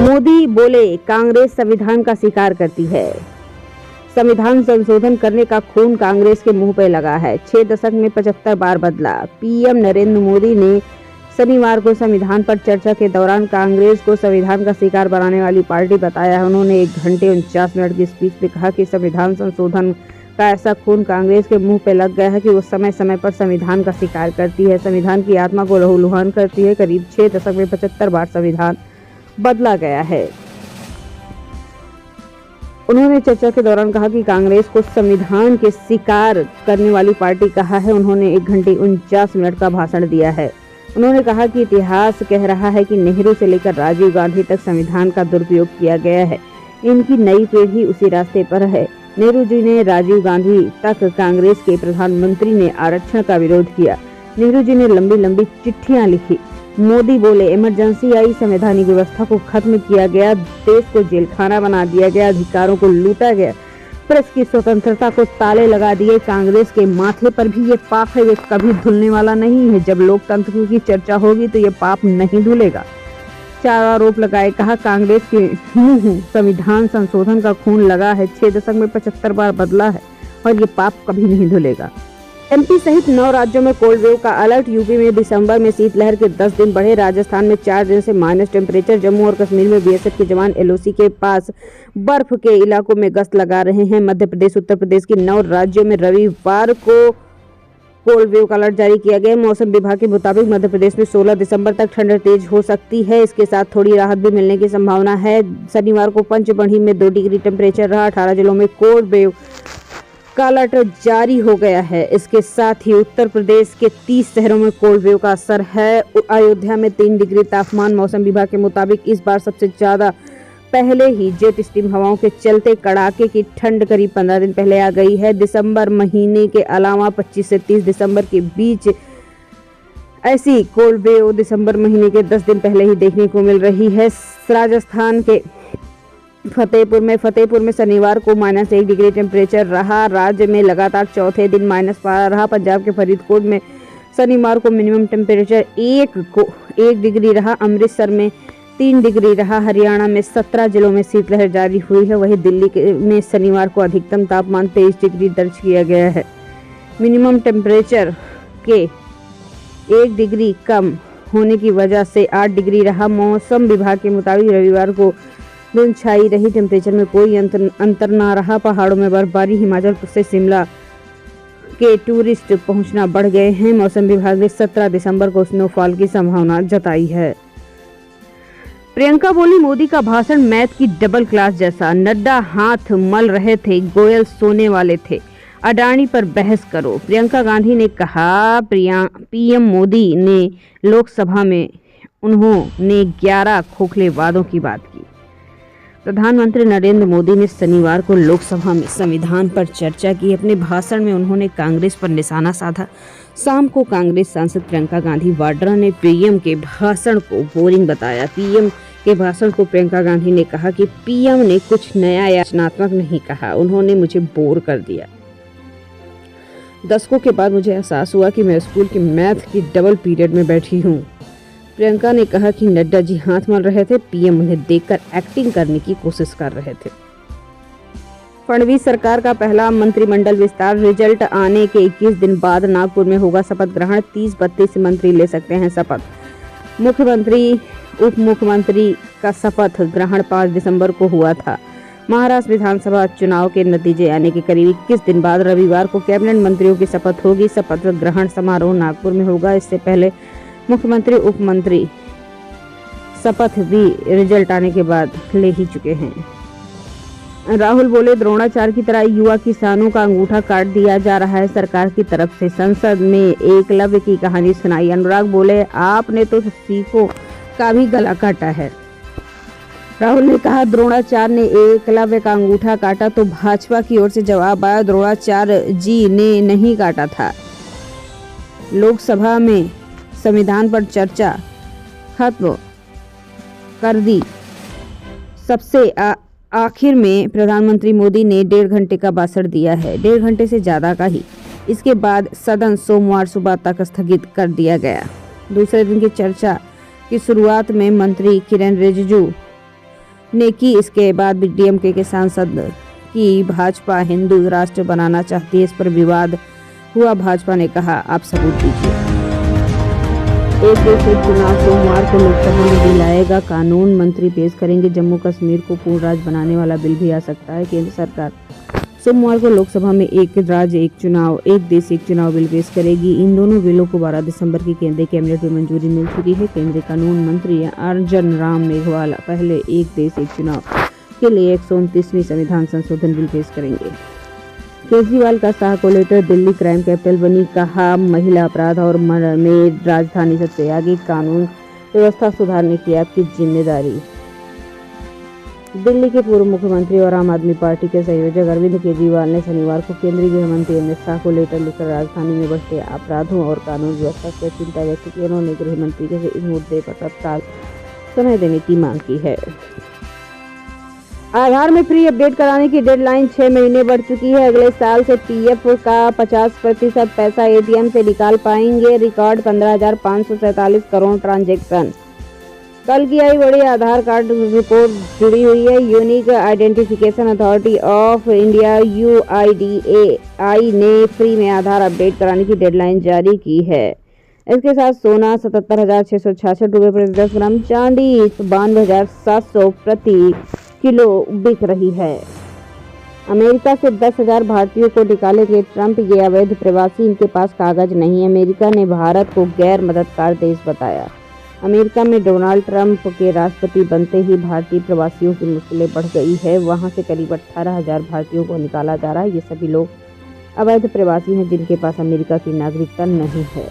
मोदी बोले कांग्रेस संविधान का शिकार करती है। संविधान संशोधन करने का खून कांग्रेस के मुंह पे लगा है। 6 दशक में 75 बार बदला। पीएम नरेंद्र मोदी ने शनिवार को संविधान पर चर्चा के दौरान कांग्रेस को संविधान का शिकार बनाने वाली पार्टी बताया। उन्होंने 1 घंटे 49 मिनट की स्पीच में कहा कि संविधान संशोधन का ऐसा खून कांग्रेस के मुंह पे लग गया है कि वो समय समय पर संविधान का शिकार करती है, संविधान की आत्मा को लहूलुहान करती है। करीब 6 दशक में 75 बार संविधान बदला गया है। उन्होंने चर्चा के दौरान कहा कि कांग्रेस को संविधान के शिकार करने वाली पार्टी कहा है। उन्होंने 1 घंटे 49 मिनट का भाषण दिया है। उन्होंने कहा कि इतिहास कह रहा है कि नेहरू से लेकर राजीव गांधी तक संविधान का दुरुपयोग किया गया है। इनकी नई पीढ़ी उसी रास्ते पर है। नेहरू जी ने राजीव गांधी तक कांग्रेस के प्रधानमंत्री ने आरक्षण का विरोध किया। नेहरू जी ने लंबी लंबी चिट्ठियां लिखी। मोदी बोले इमरजेंसी आई, संवैधानिक व्यवस्था को खत्म किया गया, देश को जेलखाना बना दिया गया, अधिकारों को लूटा गया, प्रेस की स्वतंत्रता को ताले लगा दिए। कांग्रेस के माथे पर भी ये पाप है, ये कभी धुलने वाला नहीं है। जब लोकतंत्र की चर्चा होगी तो ये पाप नहीं धुलेगा। 4 आरोप लगाए। कहा कांग्रेस के मुंह संविधान संशोधन का खून लगा है। 6 दशक में 75 बार बदला है और ये पाप कभी नहीं धुलेगा। एमपी सहित 9 राज्यों में कोल्ड वेव का अलर्ट। यूपी में दिसंबर में शीतलहर के 10 दिन बढ़े। राजस्थान में 4 दिन से माइनस टेम्परेचर। जम्मू और कश्मीर में बीएसएफ के जवान एलओसी के पास बर्फ के इलाकों में गश्त लगा रहे हैं। मध्य प्रदेश, उत्तर प्रदेश के 9 राज्यों में रविवार को कोल्ड वेव का अलर्ट जारी किया गया। मौसम विभाग के मुताबिक मध्य प्रदेश में 16 दिसंबर तक ठंड तेज हो सकती है। इसके साथ थोड़ी राहत भी मिलने की संभावना है। शनिवार को पंचमढ़ी में 2 डिग्री टेम्परेचर रहा। 18 जिलों में कोल्ड वेव का अलर्ट जारी हो गया है। इसके साथ ही उत्तर प्रदेश के 30 शहरों में कोल्ड वेव का असर है। अयोध्या में 3 डिग्री तापमान। मौसम विभाग के मुताबिक इस बार सबसे ज्यादा पहले ही जेट स्टीम हवाओं के चलते कड़ाके की ठंड करीब 15 दिन पहले आ गई है। दिसंबर महीने के अलावा 25 से 30 दिसंबर के बीच ऐसी कोल्ड वेव दिसंबर महीने के 10 दिन पहले ही देखने को मिल रही है। राजस्थान के फतेहपुर में शनिवार को -1 डिग्री टेम्परेचर रहा। राज्य में लगातार चौथे दिन माइनस पारा रहा। पंजाब के फरीदकोट में शनिवार को मिनिमम टेम्परेचर 1 डिग्री रहा। अमृतसर में 3 डिग्री रहा। हरियाणा में 17 जिलों में शीतलहर जारी हुई है। वहीं दिल्ली में शनिवार को अधिकतम तापमान 23 डिग्री दर्ज किया गया है। मिनिमम टेम्परेचर के 1 डिग्री कम होने की वजह से 8 डिग्री रहा। मौसम विभाग के मुताबिक रविवार को धुंध छाई रही। टेम्परेचर में कोई अंतर ना रहा। पहाड़ों में बर्फबारी। हिमाचल से शिमला के टूरिस्ट पहुंचना बढ़ गए हैं। मौसम विभाग ने 17 दिसंबर को स्नोफॉल की संभावना जताई है। प्रियंका बोली मोदी का भाषण मैथ की डबल क्लास जैसा। नड्डा हाथ मल रहे थे, गोयल सोने वाले थे। अडानी पर बहस करो। प्रियंका गांधी ने कहा पीएम मोदी ने लोकसभा में उन्होंने 11 खोखले वादों की बात की। प्रधानमंत्री नरेंद्र मोदी ने शनिवार को लोकसभा में संविधान पर चर्चा की। अपने भाषण में उन्होंने कांग्रेस पर निशाना साधा। शाम को कांग्रेस सांसद प्रियंका गांधी वाड्रा ने पीएम के भाषण को बोरिंग बताया। पीएम के भाषण को प्रियंका गांधी ने कहा कि पीएम ने कुछ नया या रचनात्मक नहीं कहा, उन्होंने मुझे बोर कर दिया। दशकों के बाद मुझे एहसास हुआ कि मैं स्कूल के मैथ की डबल पीरियड में बैठी हूँ। प्रियंका ने कहा कि नड्डा जी हाथ मल रहे थे, पीएम उन्हें देखकर एक्टिंग करने की कोशिश कर रहे थे। फडणवीस सरकार का पहला मंत्रिमंडल विस्तार। रिजल्ट आने के 21 दिन बाद नागपुर में होगा शपथ ग्रहण। 30-32 मंत्री ले सकते हैं शपथ। मुख्यमंत्री उप मुख्यमंत्री का शपथ ग्रहण 5 दिसंबर को हुआ था। महाराष्ट्र विधानसभा चुनाव के नतीजे आने के करीब 21 दिन बाद रविवार को कैबिनेट मंत्रियों की शपथ होगी। शपथ ग्रहण समारोह नागपुर में होगा। इससे पहले मुख्यमंत्री उप मंत्री शपथ भी रिजल्ट आने के बाद ले ही चुके हैं। राहुल बोले द्रोणाचार्य की तरह युवा किसानों का अंगूठा काट दिया जा रहा है सरकार की तरफ से। संसद में एकलव्य की कहानी सुनाई। अनुराग बोले आपने तो सिखों का भी गला काटा है। राहुल ने कहा द्रोणाचार्य ने एकलव्य का अंगूठा काटा तो भाजपा की ओर से जवाब आया द्रोणाचार्य जी ने नहीं काटा था। लोकसभा में संविधान पर चर्चा खत्म कर दी। सबसे आखिर में प्रधानमंत्री मोदी ने 1.5 घंटे का भाषण दिया है, 1.5 घंटे से ज़्यादा का ही। इसके बाद सदन सोमवार सुबह तक स्थगित कर दिया गया। दूसरे दिन की चर्चा की शुरुआत में मंत्री किरेन रिजिजू ने की। इसके बाद डीएमके के सांसद की भाजपा हिंदू राष्ट्र बनाना चाहती है, इस पर विवाद हुआ। भाजपा ने कहा, आप सबूत दीजिए। एक देश एक चुनाव सोमवार को लोकसभा में भी लाएगा कानून, मंत्री पेश करेंगे। जम्मू कश्मीर को पूर्ण राज्य बनाने वाला बिल भी आ सकता है। केंद्र सरकार सोमवार को लोकसभा में एक राज्य एक चुनाव, एक देश एक चुनाव बिल पेश करेगी। इन दोनों बिलों को 12 दिसंबर की केंद्रीय कैबिनेट में मंजूरी मिल चुकी है। केंद्रीय कानून मंत्री अर्जुन राम मेघवाल पहले एक देश एक चुनाव के लिए 129वीं संविधान संशोधन बिल पेश करेंगे। केजरीवाल का शाह को लेटर, दिल्ली क्राइम कैपिटल बनी, कहा महिला अपराध और मर्डर में राजधानी सबसे आगे, कानून व्यवस्था सुधारने की आपकी जिम्मेदारी। दिल्ली के पूर्व मुख्यमंत्री और आम आदमी पार्टी के संयोजक अरविंद केजरीवाल ने शनिवार को केंद्रीय गृह मंत्री अमित शाह को लेटर लिखकर राजधानी में बढ़ते अपराधों और कानून व्यवस्था से चिंता व्यक्त की। उन्होंने गृह मंत्री से इस मुद्दे पर तत्काल समय देने की मांग की है। आधार में फ्री अपडेट कराने की डेडलाइन 6 महीने बढ़ चुकी है। अगले साल से पीएफ का 50% पैसा एटीएम से निकाल पाएंगे। Record 15,547 crore transaction. कल की आई बड़ी आधार कार्ड रिपोर्ट जुड़ी हुई है। Unique identification authority of India UIDAI ने फ्री में आधार अपडेट कराने की डेडलाइन जारी की है। इसके साथ सोना 77,666 रुपये प्रति 10 ग्राम, चांदी 92,700 प्रति किलो बिक रही है। अमेरिका से 10,000 भारतीयों को निकालेंगे ट्रंप, ये अवैध प्रवासी, इनके पास कागज नहीं। अमेरिका ने भारत को गैर मददगार देश बताया। अमेरिका में डोनाल्ड ट्रंप के राष्ट्रपति बनते ही भारतीय प्रवासियों की मुश्किलें बढ़ गई है। वहां से करीब 18,000 भारतीयों को निकाला जा रहा है। ये सभी लोग अवैध प्रवासी हैं जिनके पास अमेरिका की नागरिकता नहीं है।